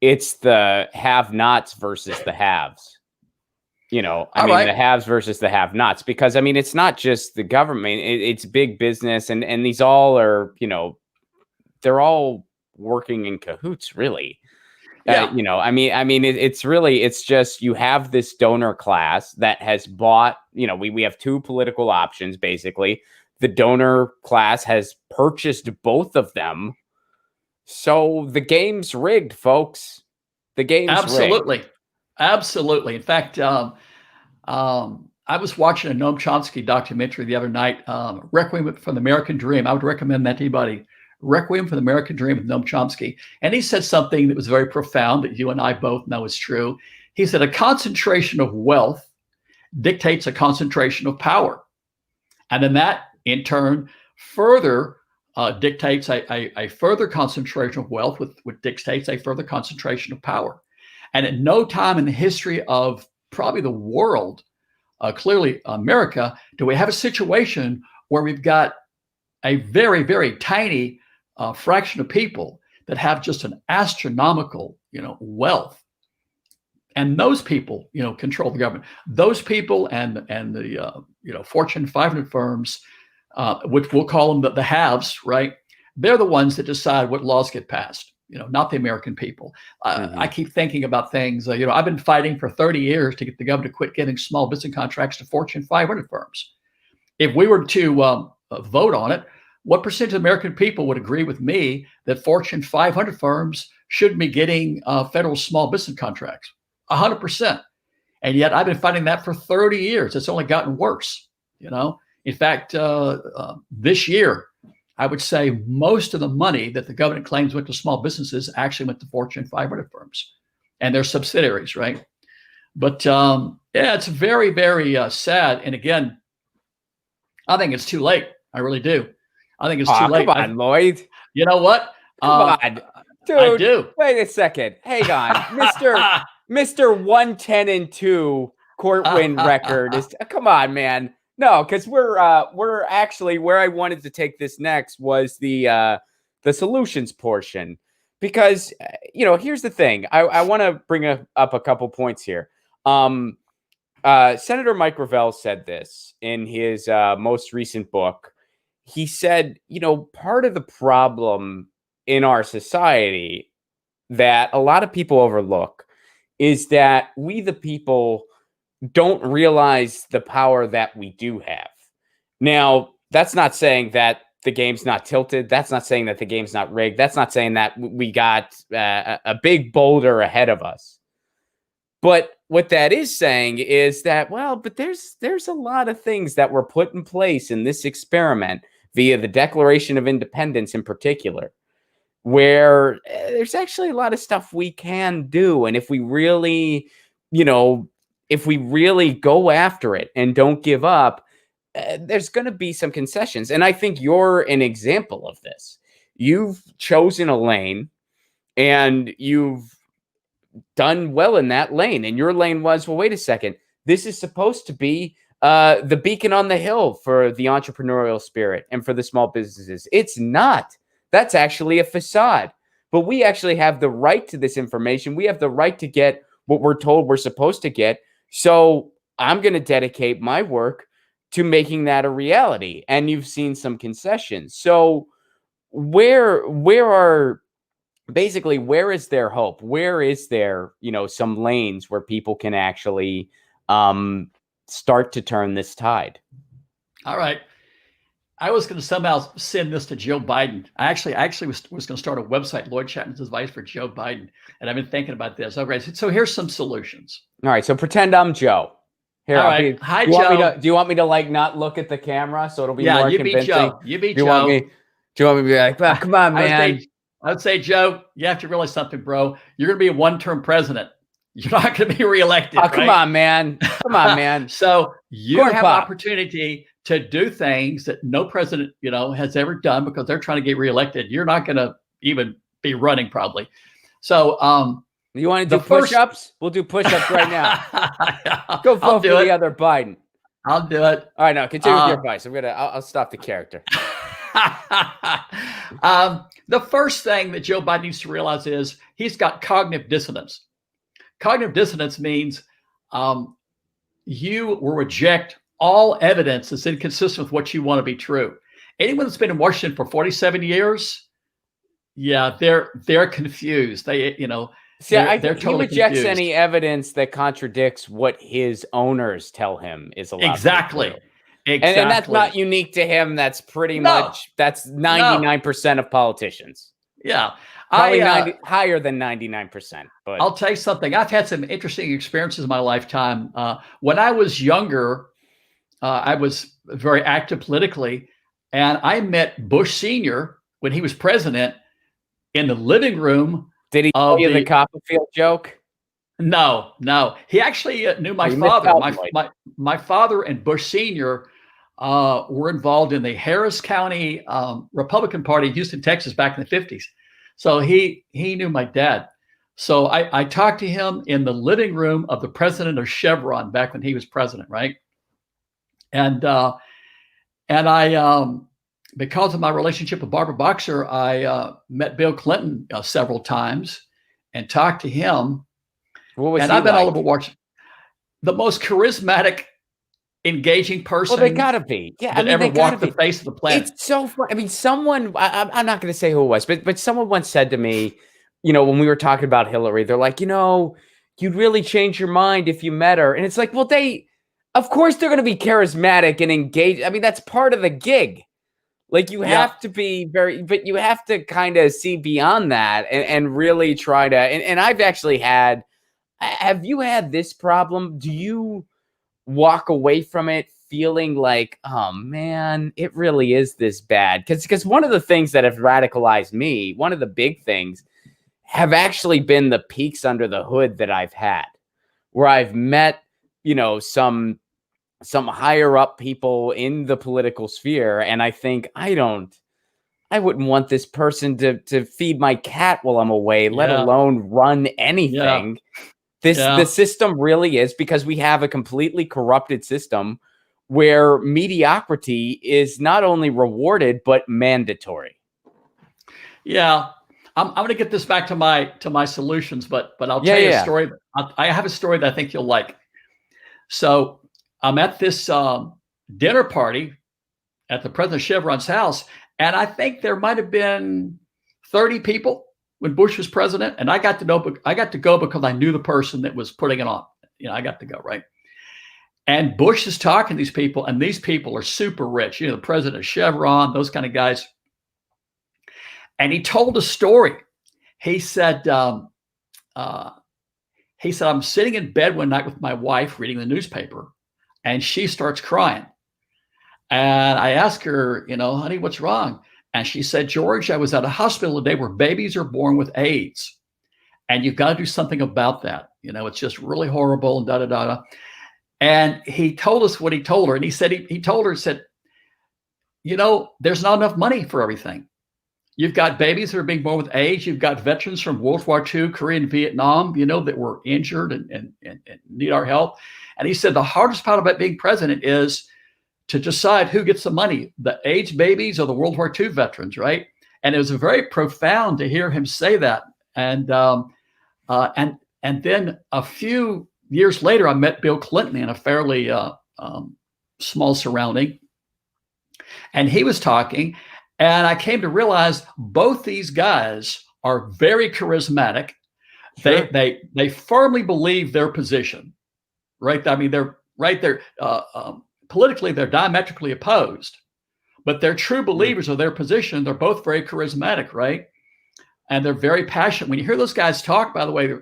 it's the have-nots versus the haves. The haves versus the have-nots, because it's not just the government, it's big business, and these all are, they're all working in cahoots, really. Yeah. It's just, you have this donor class that has bought, we have two political options, basically. The donor class has purchased both of them. So the game's rigged, folks. The game's rigged. Absolutely. In fact, I was watching a Noam Chomsky documentary the other night, Requiem for the American Dream. I would recommend that to anybody. Requiem for the American Dream with Noam Chomsky. And he said something that was very profound that you and I both know is true. He said, a concentration of wealth dictates a concentration of power. And then that, in turn, further dictates a further concentration of wealth, which dictates a further concentration of power. And at no time in the history of probably the world, clearly America, do we have a situation where we've got a very, very tiny fraction of people that have just an astronomical, wealth. And those people, control the government. Those people and the, Fortune 500 firms, which we'll call them the haves, right? They're the ones that decide what laws get passed, not the American people. I keep thinking about things, I've been fighting for 30 years to get the government to quit giving small business contracts to Fortune 500 firms. If we were to vote on it, what percentage of American people would agree with me that Fortune 500 firms shouldn't be getting federal small business contracts? 100%. And yet I've been fighting that for 30 years. It's only gotten worse. In fact, this year, I would say most of the money that the government claims went to small businesses actually went to Fortune 500 firms and their subsidiaries, right? But it's very, very sad. And again, I think it's too late. I really do. I think it's too late. Come on, Lloyd. You know what? Come on, dude. I do. Wait a second. Hang on, Mr. 110-2 court win record is. Come on, man. No, because we're actually where I wanted to take this next was the solutions portion, because here's the thing. I want to bring up a couple points here. Senator Mike Gravel said this in his most recent book. He said, part of the problem in our society that a lot of people overlook is that we, the people, don't realize the power that we do have. Now, that's not saying that the game's not tilted. That's not saying that the game's not rigged. That's not saying that we got a big boulder ahead of us. But what that is saying is that, but there's a lot of things that were put in place in this experiment via the Declaration of Independence in particular, where there's actually a lot of stuff we can do. And if we really, go after it and don't give up, there's going to be some concessions. And I think you're an example of this. You've chosen a lane and you've done well in that lane. And your lane was, wait a second, this is supposed to be the beacon on the hill for the entrepreneurial spirit and for the small businesses. It's not. That's actually a facade. But we actually have the right to this information. We have the right to get what we're told we're supposed to get. So I'm going to dedicate my work to making that a reality. And you've seen some concessions. So where is there hope? Where is there, some lanes where people can actually start to turn this tide? All right. I was going to somehow send this to Joe Biden. I actually was going to start a website, Lloyd Chapman's advice for Joe Biden, and I've been thinking about this. Okay, so here's some solutions. All right, so pretend I'm Joe. Here, All I'll right. be. Hi, Do you want me Joe. to? Do you want me to like not look at the camera so it'll be Yeah, more you be convincing? Joe. You be Do you want Joe. me? Do you want me to be like, oh, come on, man? I would say, Joe, you have to realize something, bro. You're going to be a one-term president. You're not going to be reelected. Oh, come right? on, man. Come on, man. So you Corn have pop. opportunity to do things that no president, has ever done because they're trying to get reelected. You're not going to even be running probably. So, you want to do push-ups? We'll do push-ups right now. Go vote for the other Biden. I'll do it. All right, now continue with your advice. I'll stop the character. The first thing that Joe Biden needs to realize is he's got cognitive dissonance. Cognitive dissonance means you will reject all evidence that's inconsistent with what you want to be true. Anyone that's been in Washington for 47 years, yeah, they're confused. They, See, I think totally he rejects confused. any evidence that contradicts what his owners tell him is allowed. Exactly. To be true. And that's not unique to him. That's pretty much, that's 99% of politicians. Yeah. Probably higher than 99%. But I'll tell you something. I've had some interesting experiences in my lifetime. When I was younger, I was very active politically, and I met Bush Sr. when he was president in the living room. Did he tell you the Copperfield joke? No. He actually knew my father. My father and Bush Sr. Were involved in the Harris County Republican Party in Houston, Texas, back in the 50s. So he knew my dad. So I talked to him in the living room of the president of Chevron back when he was president, right? And I, because of my relationship with Barbara Boxer, I met Bill Clinton several times and talked to him. What was and he I've been like? all over Washington. The most charismatic, engaging person. Well, they gotta be. Yeah, that ever walked the face of the planet. It's so fun. I mean, I'm not going to say who it was, but someone once said to me, when we were talking about Hillary, they're like, you'd really change your mind if you met her. And it's like, well, of course they're going to be charismatic and engaged. I mean, that's part of the gig. Like you have to be but you have to kind of see beyond that and really try to, and I've actually have you had this problem? Do you walk away from it feeling like, oh man, it really is this bad? Because one of the things that have radicalized me, one of the big things, have actually been the peeks under the hood that I've had, where I've met, some higher up people in the political sphere, and I think I wouldn't want this person to feed my cat while I'm away, let alone run anything. The system really is, because we have a completely corrupted system where mediocrity is not only rewarded, but mandatory. Yeah. I'm going to get this back to my solutions, but I'll tell you a story. I have a story that I think you'll like. So I'm at this dinner party at the president of Chevron's house, and I think there might have been 30 people when Bush was president, and I got to go because I knew the person that was putting it on. I got to go, right? And Bush is talking to these people, and these people are super rich. The president of Chevron, those kind of guys. And he told a story. He said, I'm sitting in bed one night with my wife reading the newspaper, and she starts crying. And I asked her, honey, what's wrong? And she said, George, I was at a hospital today where babies are born with AIDS. And you've got to do something about that. It's just really horrible and da-da-da-da. And he told us what he told her. And he said, he told her, there's not enough money for everything. You've got babies that are being born with AIDS. You've got veterans from World War II, Korea, and Vietnam, that were injured and need our help. And he said, the hardest part about being president is to decide who gets the money, the AIDS babies or the World War II veterans, right? And it was very profound to hear him say that. And then a few years later, I met Bill Clinton in a fairly small surrounding, and he was talking, and I came to realize both these guys are very charismatic. Sure. They firmly believe their position, right? I mean, they're right there. Politically, they're diametrically opposed, but they're true believers of their position. They're both very charismatic, right? And they're very passionate. When you hear those guys talk, by the way,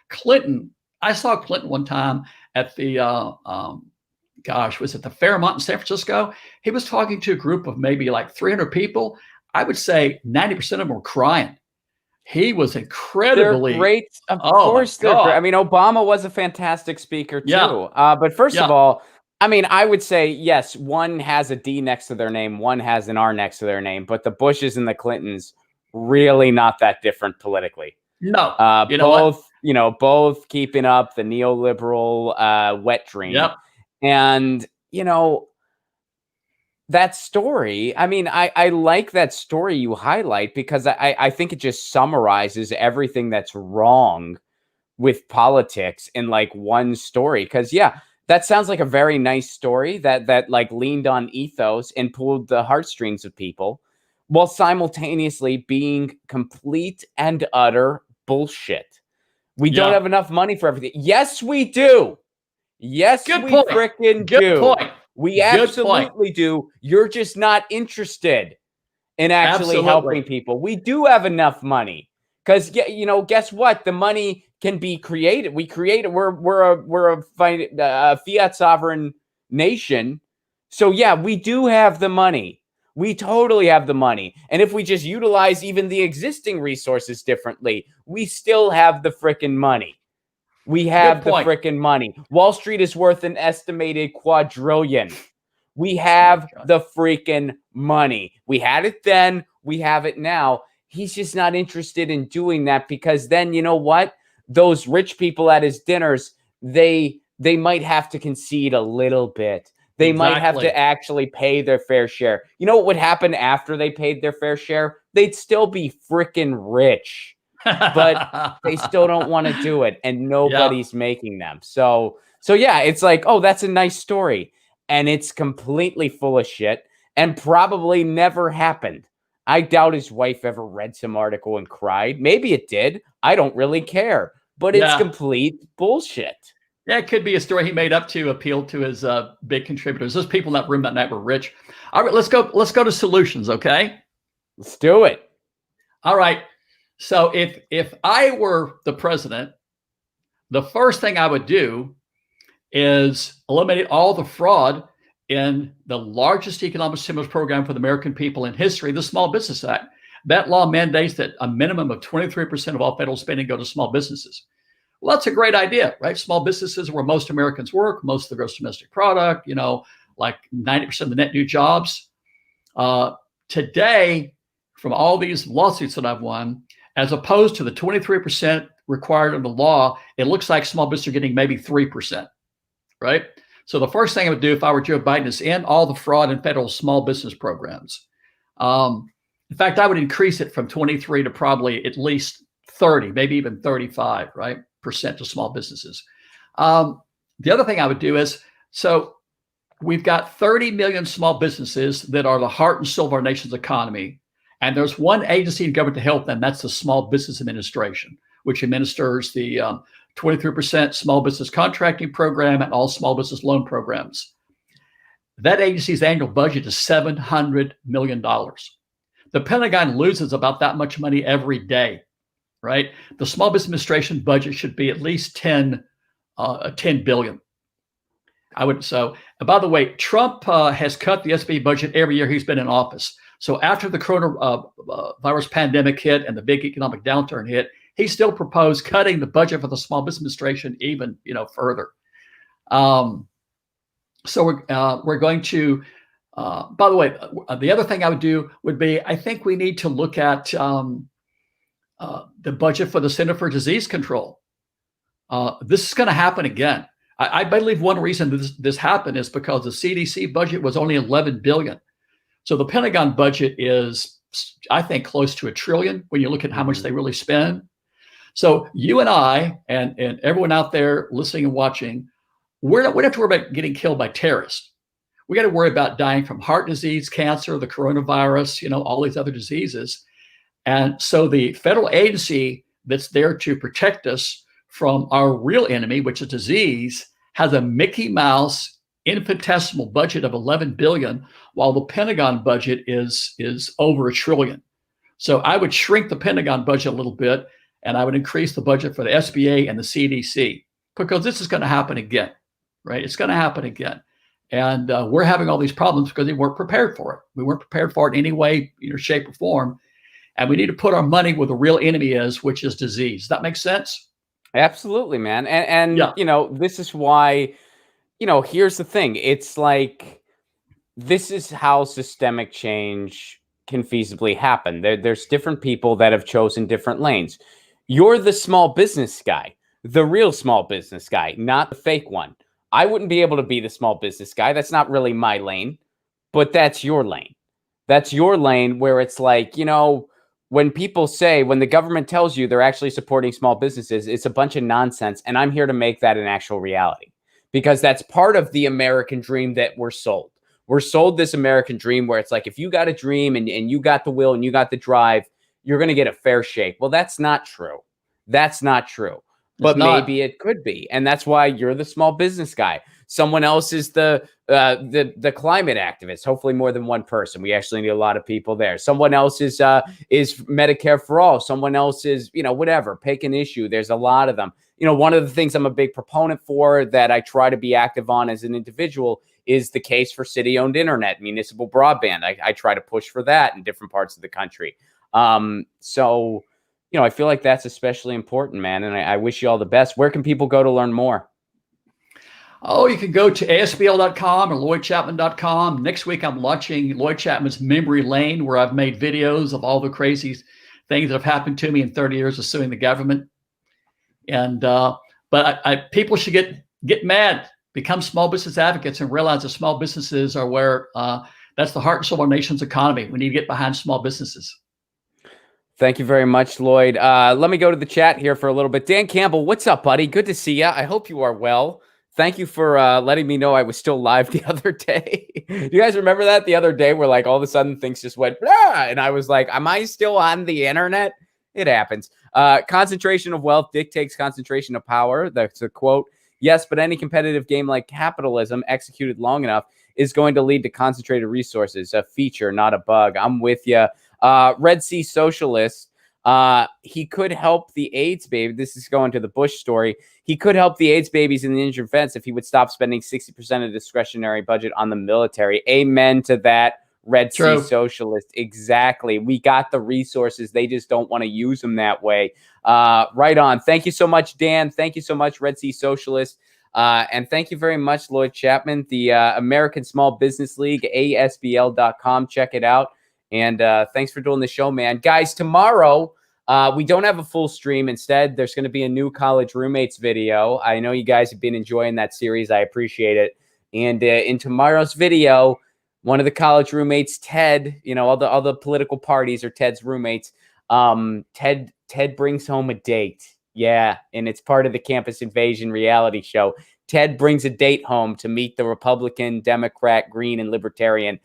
Clinton, I saw Clinton one time at the, was it the Fairmont in San Francisco? He was talking to a group of maybe like 300 people. I would say 90% of them were crying. He was incredibly they're great. Of course, they're great. I mean, Obama was a fantastic speaker too. Yeah. But first of all, I mean, I would say, yes, one has a D next to their name, one has an R next to their name, but the Bushes and the Clintons, really not that different politically. No. Both keeping up the neoliberal wet dream. Yep. And, that story, I mean, I like that story you highlight because I think it just summarizes everything that's wrong with politics in like one story. Because, that sounds like a very nice story that like leaned on ethos and pulled the heartstrings of people while simultaneously being complete and utter bullshit. We don't have enough money for everything. Yes, we do. Yes, we frickin' do. Good point. We absolutely do. You're just not interested in actually helping people. We do have enough money because, guess what? The money can be created. We create it. We're a fiat sovereign nation. So, we do have the money. We totally have the money. And if we just utilize even the existing resources differently, we still have the frickin' money. We have the frickin' money. Wall Street is worth an estimated quadrillion. We have the freaking money. We had it then. We have it now. He's just not interested in doing that because then, you know what? Those rich people at his dinners, they might have to concede a little bit. They might have to actually pay their fair share. You know what would happen after they paid their fair share? They'd still be freaking rich. But they still don't want to do it, and nobody's making them. So it's like, oh, that's a nice story, and it's completely full of shit, and probably never happened. I doubt his wife ever read some article and cried. Maybe it did. I don't really care, but it's complete bullshit. Yeah, it could be a story he made up to appeal to his big contributors. Those people in that room that night were rich. All right, let's go to solutions. Okay, let's do it. All right. So if I were the president, the first thing I would do is eliminate all the fraud in the largest economic stimulus program for the American people in history, the Small Business Act. That law mandates that a minimum of 23% of all federal spending go to small businesses. Well, that's a great idea, right? Small businesses are where most Americans work, most of the gross domestic product, like 90% of the net new jobs. Today, from all these lawsuits that I've won, as opposed to the 23% required under the law, it looks like small businesses are getting maybe 3%, right? So the first thing I would do if I were Joe Biden is end all the fraud in federal small business programs. In fact, I would increase it from 23 to probably at least 30, maybe even 35, right, percent to small businesses. The other thing I would do is, so we've got 30 million small businesses that are the heart and soul of our nation's economy. And there's one agency in government to help them. That's the Small Business Administration, which administers the 23% small business contracting program and all small business loan programs. That agency's annual budget is $700 million. The Pentagon loses about that much money every day, right? The Small Business Administration budget should be at least 10 billion. By the way, Trump has cut the SB budget every year he's been in office. So after the coronavirus pandemic hit and the big economic downturn hit, he still proposed cutting the budget for the Small Business Administration even, further. So we're going to. By the way, the other thing I would do would be, I think we need to look at the budget for the Center for Disease Control. This is going to happen again. I believe one reason this happened is because the CDC budget was only $11 billion. So the Pentagon budget is, I think, close to $1 trillion when you look at how much they really spend. So you and I and everyone out there listening and watching, we don't have to worry about getting killed by terrorists. We got to worry about dying from heart disease, cancer, the coronavirus, all these other diseases. And so the federal agency that's there to protect us from our real enemy, which is disease, has a Mickey Mouse infinitesimal budget of 11 billion, while the Pentagon budget is over $1 trillion. So I would shrink the Pentagon budget a little bit, and I would increase the budget for the SBA and the CDC, because this is going to happen again, right? It's going to happen again. And we're having all these problems because we weren't prepared for it. We weren't prepared for it in any way, shape, or form. And we need to put our money where the real enemy is, which is disease. Does that make sense? Absolutely, man. And Yeah. this is why, here's the thing. It's like, this is how systemic change can feasibly happen. There's different people that have chosen different lanes. You're the small business guy, the real small business guy, not the fake one. I wouldn't be able to be the small business guy. That's not really my lane, but that's your lane. That's your lane where it's like, when people say, when the government tells you they're actually supporting small businesses, it's a bunch of nonsense. And I'm here to make that an actual reality, because that's part of the American dream that we're sold. We're sold this American dream where it's like, if you got a dream and you got the will and you got the drive, you're going to get a fair shake. Well, that's not true. That's not true. But maybe it could be. And that's why you're the small business guy. Someone else is the climate activist. Hopefully more than one person. We actually need a lot of people there. Someone else is Medicare for all. Someone else is, whatever, pick an issue. There's a lot of them. One of the things I'm a big proponent for that I try to be active on as an individual is the case for city-owned internet, municipal broadband. I try to push for that in different parts of the country. So, I feel like that's especially important, man. And I wish you all the best. Where can people go to learn more? Oh, you can go to ASBL.com or LloydChapman.com. Next week, I'm launching Lloyd Chapman's Memory Lane, where I've made videos of all the crazy things that have happened to me in 30 years of suing the government. And but people should get mad, become small business advocates, and realize that small businesses are where that's the heart and soul of our nation's economy. We need to get behind small businesses. Thank you very much, Lloyd. Let me go to the chat here for a little bit. Dan Campbell, what's up, buddy? Good to see you. I hope you are well. Thank you for letting me know I was still live the other day. Do you guys remember that the other day where like all of a sudden things just went, and I was like, am I still on the internet? It happens. Concentration of wealth dictates concentration of power. That's a quote. Yes, but any competitive game like capitalism executed long enough is going to lead to concentrated resources, a feature, not a bug. I'm with you. Red Sea Socialist, he could help the AIDS baby. This is going to the Bush story. He could help the AIDS babies in the injured vets if he would stop spending 60% of discretionary budget on the military. Amen to that, Red Sea Socialist. Exactly. We got the resources. They just don't want to use them that way. Right on. Thank you so much, Dan. Thank you so much, Red Sea Socialist. And thank you very much, Lloyd Chapman, the American Small Business League, ASBL.com. Check it out. And thanks for doing the show, man. Guys, tomorrow, we don't have a full stream. Instead, there's going to be a new college roommates video. I know you guys have been enjoying that series. I appreciate it. And in tomorrow's video, one of the college roommates, Ted, all the political parties are Ted's roommates. Ted brings home a date. Yeah, and it's part of the Campus Invasion reality show. Ted brings a date home to meet the Republican, Democrat, Green, and Libertarian.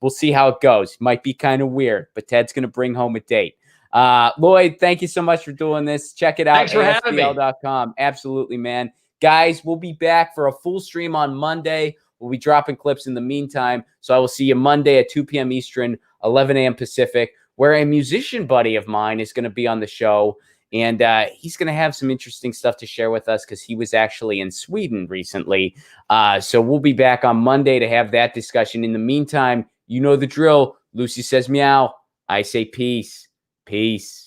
We'll see how it goes. Might be kind of weird, but Ted's going to bring home a date. Lloyd, thank you so much for doing this. Check it out. Thanks for having me. ASBL.com. Absolutely, man. Guys, we'll be back for a full stream on Monday. We'll be dropping clips in the meantime. So I will see you Monday at 2 p.m. Eastern, 11 a.m. Pacific, where a musician buddy of mine is going to be on the show. And he's going to have some interesting stuff to share with us because he was actually in Sweden recently. So we'll be back on Monday to have that discussion. In the meantime, you know the drill. Lucy says meow. I say peace. Peace.